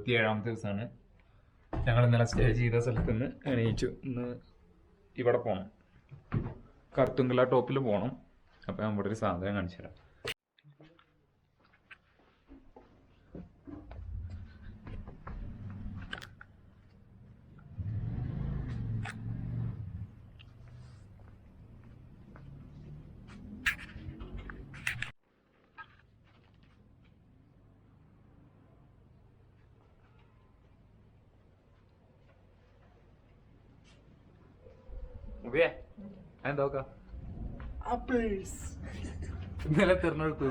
27ാമത്തെ ദിവസമാണ്. ഞങ്ങൾ ഇന്നലെ സ്റ്റേ ചെയ്ത സ്ഥലത്ത് നിന്ന് എണീച്ചു. ഇന്ന് ഇവിടെ പോകണം, കർത്തുങ്കല ടോപ്പിൽ പോകണം. അപ്പം ഞാൻ ഇവിടെ ഒരു സാധനം കാണിച്ചു തരാം. എന്തൊക്കെ ഇന്നലെ തിരഞ്ഞെടുത്തു.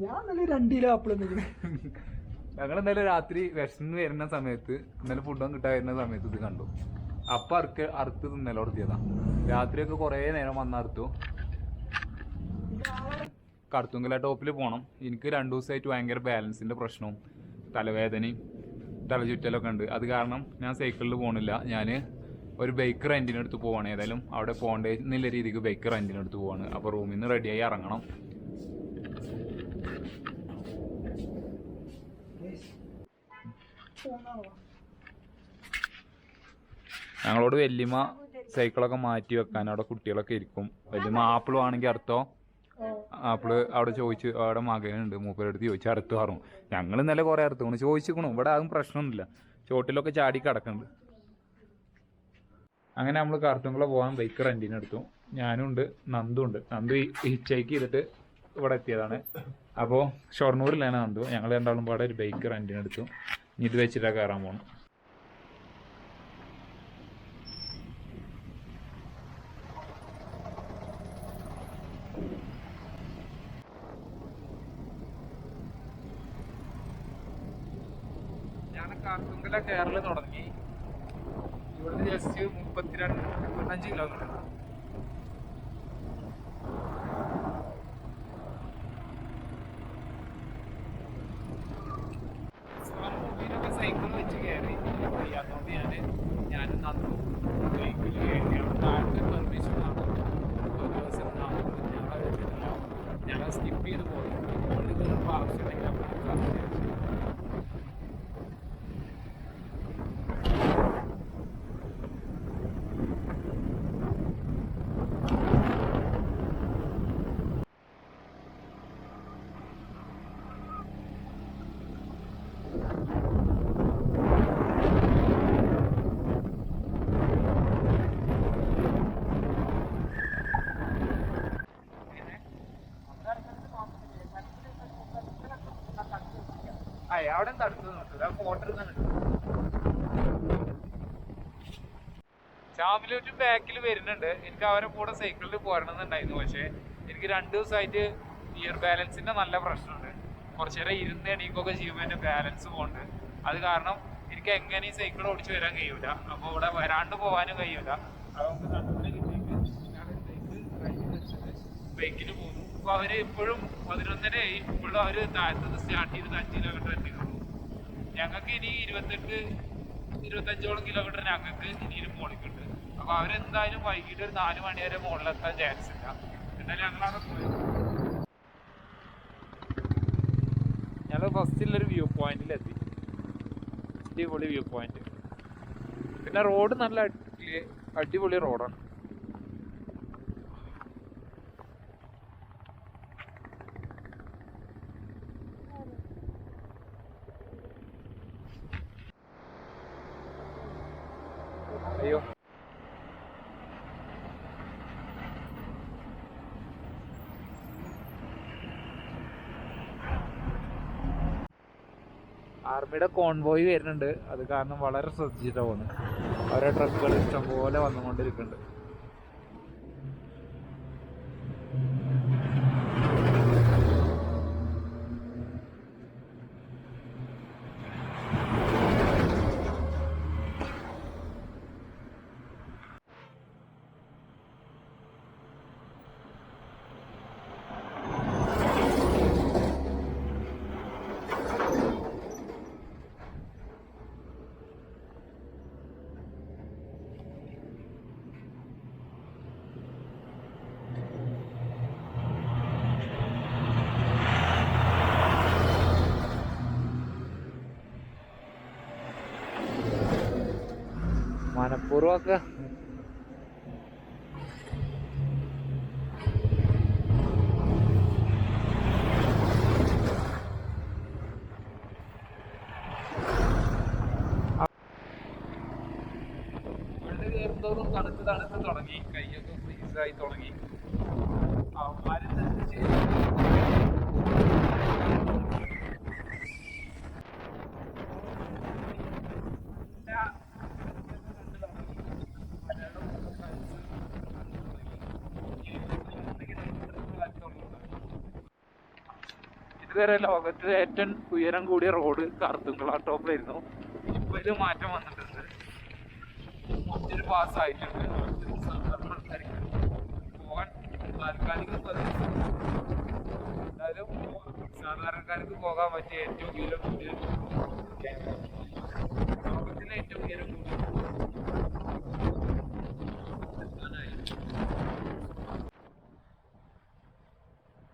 ഞാൻ ഇന്നലെ 2 കിലോ ആപ്പിൾ. ഞങ്ങൾ ഇന്നലെ രാത്രി വിശന്ന് വരുന്ന സമയത്ത്, ഇന്നലെ ഫുഡൊന്നും കിട്ടാൻ വരുന്ന സമയത്ത് ഇത് കണ്ടു. അപ്പം അറുത്ത് തിന്നല കൊടുത്തിയതാ. രാത്രിയൊക്കെ കുറേ നേരം വന്നറുത്തു. കർത്തുങ്കല ടോപ്പിൽ പോകണം. എനിക്ക് 2 ദിവസമായിട്ട് ഭയങ്കര ബാലൻസിൻ്റെ പ്രശ്നവും തലവേദനയും തലചുറ്റലൊക്കെ ഉണ്ട്. അത് കാരണം ഞാൻ സൈക്കിളിൽ പോകണില്ല. ഞാൻ ഒരു ബൈക്ക് റെൻറ്റിനെടുത്ത് പോവാണ്. ഏതായാലും അവിടെ പോകേണ്ട എന്നുള്ള രീതിക്ക് ബൈക്ക് റെൻറ്റിനെടുത്ത് പോവാണ്. അപ്പോൾ റൂമിൽ നിന്ന് റെഡിയായി ഇറങ്ങണം. ഞങ്ങളോട് വല്യമ്മ സൈക്കിളൊക്കെ മാറ്റി വെക്കാൻ അവിടെ കുട്ടികളൊക്കെ ഇരിക്കും. വല്യമ്മ ആപ്പിൾ ആണെങ്കിൽ അർത്ഥോ ആപ്പിള് അവിടെ ചോദിച്ചു, അവിടെ മകനുണ്ട്, മൂപ്പരെടുത്ത് ചോദിച്ചു അറുത്ത് പറഞ്ഞു. ഞങ്ങൾ ഇന്നലെ കുറേ അറുത്തു ചോദിച്ചിരിക്കണു. ഇവിടെ അതും പ്രശ്നമൊന്നുമില്ല, ചോട്ടിലൊക്കെ ചാടി കിടക്കുന്നുണ്ട്. അങ്ങനെ നമ്മൾ കാർത്തുങ്കുള പോകാൻ ബൈക്ക് റെൻറ്റിനെടുത്തു. ഞാനും ഉണ്ട്, നന്ദു ഉണ്ട്. നന്ദു ഹിച്ചൈക്ക് ചെയ്തിട്ട് ഇവിടെ എത്തിയതാണ്. അപ്പോൾ ഷൊർണൂരിലാണ് നന്ദു. ഞങ്ങൾ രണ്ടാളും പാടെ ഒരു ബൈക്ക് റെൻറ്റിനെടുത്തു. ഇനി ഇത് വെച്ചിട്ടാണ് കയറാൻ പോകണം. ഞാൻ കാർത്തുങ്കല കേരള തുടങ്ങി. ഇവിടുന്ന് ജസ്റ്റ് 35 കിലോമീറ്റർ. സൈക്കിൾ വെച്ച് കയറി ചെയ്യാത്തതുകൊണ്ട് ഞാനും നന്നു ബൈക്കിൽ കയറി. നാട്ടിൽ പെർമിഷൻ ആണ് ഒരു ദിവസം ഞങ്ങളെ വെച്ചിട്ടില്ല. ഞങ്ങൾ സ്കിപ്പ് ചെയ്ത് പോകും. അതുകൊണ്ട് ചിലപ്പോൾ ആവശ്യമുണ്ടെങ്കിൽ നമ്മൾ അവിടെ ചാമിലോട്ട് ബാക്കിൽ വരുന്നുണ്ട്. എനിക്ക് അവരെ കൂടെ സൈക്കിളിൽ പോരണമെന്നുണ്ടായിരുന്നു. പക്ഷേ എനിക്ക് 2 ദിവസമായിട്ട് ഇയർ ബാലൻസിന്റെ നല്ല പ്രശ്നമുണ്ട്. കുറച്ചു നേരം ഇരുന്ന് എണീക്കൊക്കെ ചെയ്യുമ്പോൾ എൻ്റെ ബാലൻസ് പോകുന്നുണ്ട്. അത് കാരണം എനിക്ക് എങ്ങനെ ഈ സൈക്കിൾ ഓടിച്ച് വരാൻ കഴിയൂല. അപ്പോൾ ഇവിടെ വരാണ്ട് പോകാനും കഴിയൂല. അതൊക്കെ കണ്ടുപിടി കിട്ടിയിട്ട് ബൈക്കിൽ പോകുന്നു. അപ്പോൾ അവർ ഇപ്പോഴും 11:30 ഇപ്പോഴും അവർ താഴത്തുനിന്ന് സ്റ്റാർട്ട് ചെയ്ത് 5 കിലോമീറ്റർ എത്തിക്കുള്ളൂ. ഞങ്ങൾക്ക് ഇനി 25ഓളം കിലോമീറ്റർ ഞങ്ങൾക്ക് ഇനിയും മോളിക്കുണ്ട്. അപ്പോൾ അവരെന്തായാലും വൈകിട്ട് ഒരു 4 മണി വരെ മുകളിലെത്താൻ ചാൻസ് ഇല്ല. എന്നാലും ഞങ്ങളവിടെ പോയത്. ഞങ്ങൾ ഫസ്റ്റിലൊരു വ്യൂ പോയിന്റിലെത്തി. അടിപൊളി വ്യൂ പോയിന്റ്. പിന്നെ റോഡ് നല്ല അടിപൊളി റോഡാണ്. അയ്യോ, ആർമിയുടെ കോൺവോയ് വരുന്നുണ്ട്. അത് കാരണം വളരെ ശ്രദ്ധിച്ചിട്ടാണ് പോകുന്നത്. അവരെ ട്രക്കുകൾ ഇഷ്ടംപോലെ വന്നുകൊണ്ടിരിക്കുന്നുണ്ട്. മനഃപൂർവ്വമൊക്കെ കയറുന്നതോറും തണുത്ത് തണുത്ത് തുടങ്ങി, കൈയൊക്കെ ഫ്രീസായി തുടങ്ങി. ഇതുവരെ ലോകത്തിലെ ഏറ്റവും ഉയരം കൂടിയ റോഡ് കറുത്തുങ്കള ടോപ്പിലായിരുന്നു. ഇപ്പൊ ഇത് മാറ്റം വന്നിട്ടുണ്ട്, മറ്റൊരു പാസ് ആയിട്ടുണ്ട്. സാധാരണ ആൾക്കാർക്ക് പോകാൻ താൽക്കാലിക എന്തായാലും സാധാരണക്കാർക്ക് പോകാൻ പറ്റിയ ഏറ്റവും ഉയരം കൂടിയ ലോകത്തിലെ ഏറ്റവും ഉയരം കൂടിയ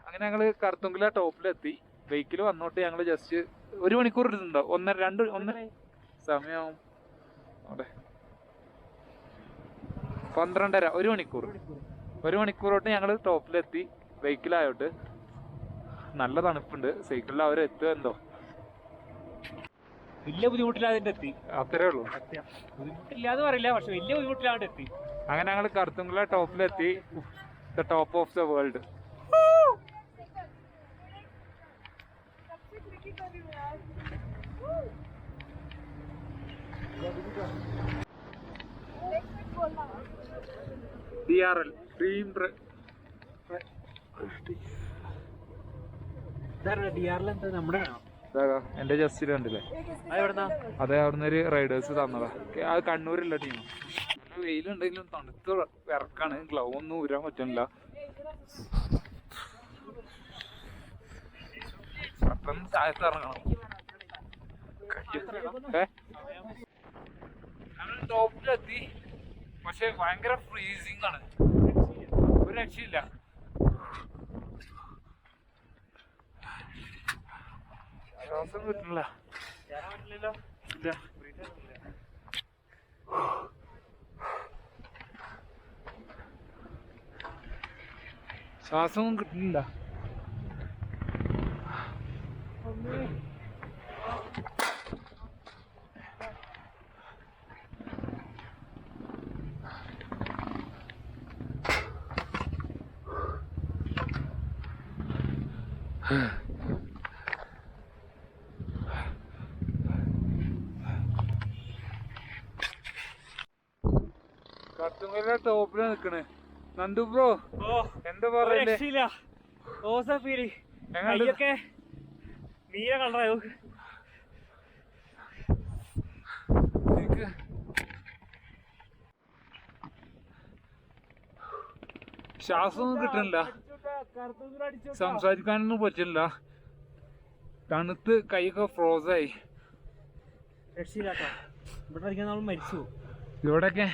അങ്ങനെ ഞങ്ങള് കറുത്തുങ്കുല ടോപ്പിലെത്തി. വെഹിക്കിൽ വന്നോട്ട് ഞങ്ങള് ജസ്റ്റ് 1 മണിക്കൂർ എടുത്തിട്ടുണ്ടോ? 1.5 സമയം അവിടെ 12:30, 1 മണിക്കൂർ. 1 മണിക്കൂറോട്ട് ഞങ്ങൾ ടോപ്പിലെത്തി. വെഹിക്കിലായോട്ട് നല്ല തണുപ്പുണ്ട്. സൈക്കിളിൽ അവരെത്തുക എന്തോ വലിയ ബുദ്ധിമുട്ടില്ലാതെ എത്തി. അത്രേ ഉള്ളൂ, ബുദ്ധിമുട്ടില്ലാന്ന് പറയില്ല, പക്ഷെ വലിയ ബുദ്ധിമുട്ടില്ലാണ്ട് എത്തി. അങ്ങനെ ഞങ്ങൾ കറുത്തുങ്കുല ടോപ്പിലെത്തി. The top of the world. DRL dream എന്റെ ജസ്റ്റ് കണ്ടില്ലേ, അതെ അവിടുന്ന് ഒരു റൈഡേഴ്സ് തന്നതാ. അത് കണ്ണൂരുള്ള ടീം. വെയിലുണ്ടെങ്കിലും തണുത്ത് വിറക്കാണ്. ഗ്ലൗ ഒന്നും ഊരാൻ പറ്റുന്നില്ല. പെട്ടെന്ന് താഴത്ത് ഇറങ്ങണം. ടോപ്പിലെത്തി, പക്ഷെ ഭയങ്കര ഫ്രീസിങ് ആണ്, ഒരു രക്ഷയില്ല. ശ്വാസം കിട്ടുന്നില്ല. ശ്വാസവും കിട്ടുന്നില്ല. കത്തുങ്കലിന്റെ ടോപ്പില് നിക്കണേ. നന്ദു ബ്രോ എന്താ പറയണ്ടേ? നീല കളറായോ? ശ്വാസമൊന്നും കിട്ടണില്ല, സംസാരിക്കാനൊന്നും പറ്റില്ല. തണുത്ത് കൈയൊക്കെ ഫ്രോസായി. മരിച്ചു. ഇവിടൊക്കെ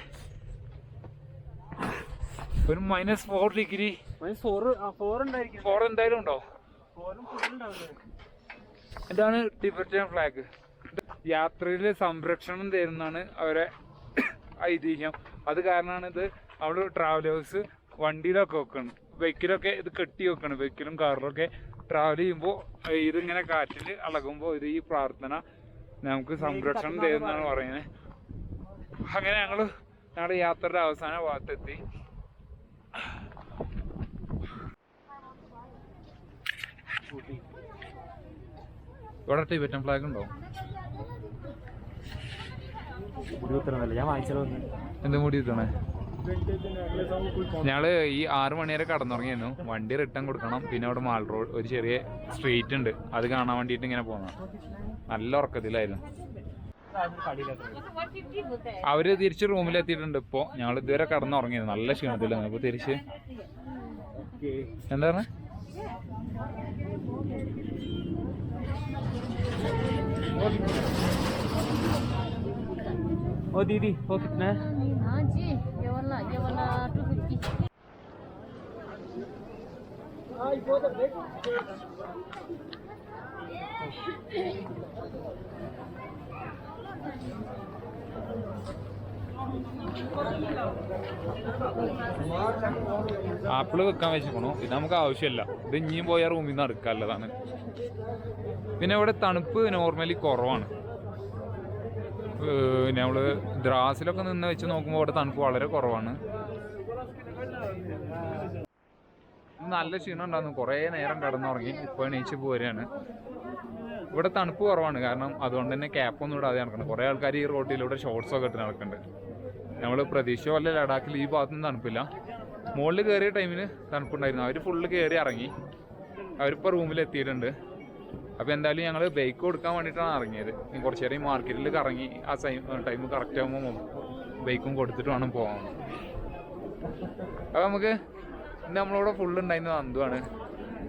ഒരു -4 ഡിഗ്രി. 4 എന്തായാലും ഉണ്ടോ? ഇതാണ് ടിബറ്റൻ ഫ്ലാഗ്. യാത്രയിൽ സംരക്ഷണം തരുന്നതാണ് അവരെ ഐതിഹ്യം. അത് കാരണമാണ് ഇത് അവിടെ ട്രാവലേഴ്സ് വണ്ടിയിലൊക്കെ വെക്കണം, ബൈക്കിലൊക്കെ ഇത് കെട്ടി വെക്കണം. ബൈക്കിലും കാറിലൊക്കെ ട്രാവൽ ചെയ്യുമ്പോൾ ഇതിങ്ങനെ കാറ്റിൽ ഇളകുമ്പോൾ ഇത് ഈ പ്രാർത്ഥന നമുക്ക് സംരക്ഷണം തരുന്നതാണ് പറയുന്നത്. അങ്ങനെ ഞങ്ങളുടെ യാത്രയുടെ അവസാന ഭാഗത്തെത്തി. ഇവിടെ ടിബറ്റൻ ഫ്ലാഗ് ഉണ്ടോ? ഞാൻ വാങ്ങിച്ചത് എന്ത് മുടി കിട്ടണേ? ഞങ്ങള് ഈ 6 മണി വരെ കടന്നുറങ്ങിയിരുന്നു. വണ്ടി റിട്ടേൺ കൊടുക്കണം. പിന്നെ അവിടെ മാൾ റോഡ് ഒരു ചെറിയ സ്ട്രീറ്റ് ഉണ്ട്, അത് കാണാൻ വേണ്ടിയിട്ട് ഇങ്ങനെ പോകുന്ന. നല്ല ഉറക്കത്തിലായിരുന്നു. അവര് തിരിച്ച് റൂമിലെത്തിയിട്ടുണ്ട്. ഇപ്പൊ ഞങ്ങൾ ഇതുവരെ കടന്നുറങ്ങിയത് നല്ല ക്ഷീണത്തിലാണ്. ഇപ്പൊ തിരിച്ച് എന്താ പറഞ്ഞ ओ दीदी वो कितना है? हाँ जी, ये वाला 250। ആപ്പിള് വെക്കാൻ വെച്ചിരിക്കണു. ഇത് നമുക്ക് ആവശ്യമില്ല. ഇത് ഇനിയും പോയ റൂമിൽ നിന്ന് എടുക്കാനുള്ളതാണ്. പിന്നെ ഇവിടെ തണുപ്പ് നോർമലി കുറവാണ്. നമ്മൾ ദ്രാസിലൊക്കെ നിന്ന് വെച്ച് നോക്കുമ്പോൾ ഇവിടെ തണുപ്പ് വളരെ കുറവാണ്. നല്ല ക്ഷീണം ഉണ്ടായിരുന്നു. കുറേ നേരം കിടന്നുറങ്ങി. ഇപ്പോൾ എണീച്ച് പോരുകയാണ്. ഇവിടെ തണുപ്പ് കുറവാണ്. കാരണം അതുകൊണ്ട് തന്നെ ക്യാപ്പൊന്നും ഇടാതെ നടക്കണം. കുറേ ആൾക്കാർ ഈ റോഡിലൂടെ ഷോർട്സൊക്കെ ഇട്ട് നടക്കുന്നുണ്ട്. നമ്മൾ പ്രതീക്ഷ പോലെ ലഡാക്കിൽ ഈ ഭാഗത്തൊന്നും തണുപ്പില്ല. മുകളിൽ കയറിയ ടൈമിന് തണുപ്പുണ്ടായിരുന്നു. അവർ ഫുള്ള് കയറി ഇറങ്ങി. അവരിപ്പോൾ റൂമിൽ എത്തിയിട്ടുണ്ട്. അപ്പോൾ എന്തായാലും ഞങ്ങൾ ബൈക്ക് കൊടുക്കാൻ വേണ്ടിയിട്ടാണ് ഇറങ്ങിയത്. കുറച്ച് നേരം മാർക്കറ്റിൽ കറങ്ങി ആ ടൈം കറക്റ്റ് ആകുമ്പോൾ ബൈക്കും കൊടുത്തിട്ട് വേണം പോകാൻ. അപ്പോൾ നമുക്ക് ഇന്ന് നമ്മളിവിടെ ഫുള്ള് ഉണ്ടായിരുന്നത് നന്ദുവാണ്.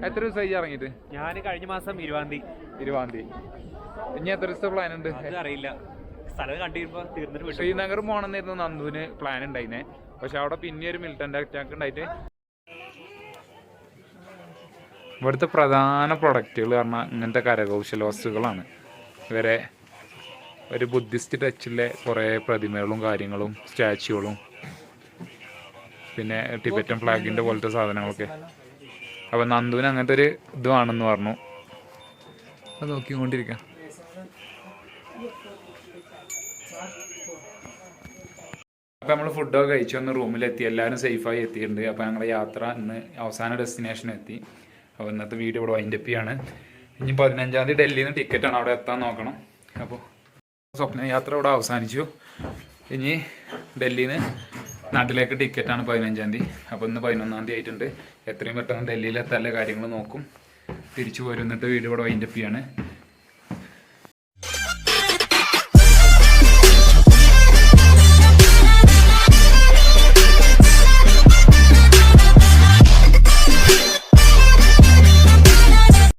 എത്ര ദിവസമായി ഇറങ്ങിയിട്ട്? ഞാൻ കഴിഞ്ഞ മാസം 20-ാം തീയതി. ഇനി എത്ര ദിവസത്തെ പ്ലാൻ ഉണ്ട്? അത് അറിയില്ല. സ്ഥലം കണ്ടിരുമ്പോ തീർന്നിട്ട് ശ്രീനഗർ പോകണമെന്നായിരുന്നു നന്ദുവിന് പ്ലാൻ ഉണ്ടായിരുന്നേ. പക്ഷെ അവിടെ പിന്നെ ഒരു മിലിറ്റന്റ് അറ്റാക്ക് ഉണ്ടായിട്ട് ഇവിടുത്തെ പ്രധാന പ്രൊഡക്റ്റുകൾ പറഞ്ഞാൽ ഇങ്ങനത്തെ കരകൗശല വസ്തുക്കളാണ്. ഇവരെ ഒരു ബുദ്ധിസ്റ്റ് ടച്ചിലെ കുറേ പ്രതിമകളും കാര്യങ്ങളും സ്റ്റാച്യൂകളും പിന്നെ ടിബറ്റൻ ഫ്ലാഗിൻ്റെ പോലത്തെ സാധനങ്ങളൊക്കെ. അപ്പം നന്ദുവിന് അങ്ങനത്തെ ഒരു ഇത് വേണമെന്ന് പറഞ്ഞു. അത് നോക്കിക്കൊണ്ടിരിക്കാം. അപ്പോൾ നമ്മൾ ഫുഡൊക്കെ കഴിച്ചു വന്ന് റൂമിലെത്തി. എല്ലാവരും സേഫായി എത്തിയിട്ടുണ്ട്. അപ്പോൾ ഞങ്ങളുടെ യാത്ര ഇന്ന് അവസാന ഡെസ്റ്റിനേഷൻ എത്തി. അപ്പോൾ ഇന്നത്തെ വീഡിയോ ഇവിടെ വൈൻഡപ്പ് ചെയ്യാണ്. ഇനി 15-ാം തീയതി ഡൽഹിയിൽ നിന്ന് ടിക്കറ്റാണ്, അവിടെ എത്താൻ നോക്കണം. അപ്പോൾ സ്വപ്ന യാത്ര ഇവിടെ അവസാനിച്ചു. ഇനി ഡൽഹിയിൽ നിന്ന് നാട്ടിലേക്ക് ടിക്കറ്റാണ് 15-ാം തീയതി. അപ്പോൾ ഇന്ന് 11-ാം തീയതി ആയിട്ടുണ്ട്. എത്രയും പെട്ടെന്ന് ഡൽഹിയിലെത്താനുള്ള കാര്യങ്ങൾ നോക്കും. തിരിച്ചു പോരും. എന്നിട്ട് വീഡിയോ ഇവിടെ വൈൻഡപ്പ് ചെയ്യാണ്.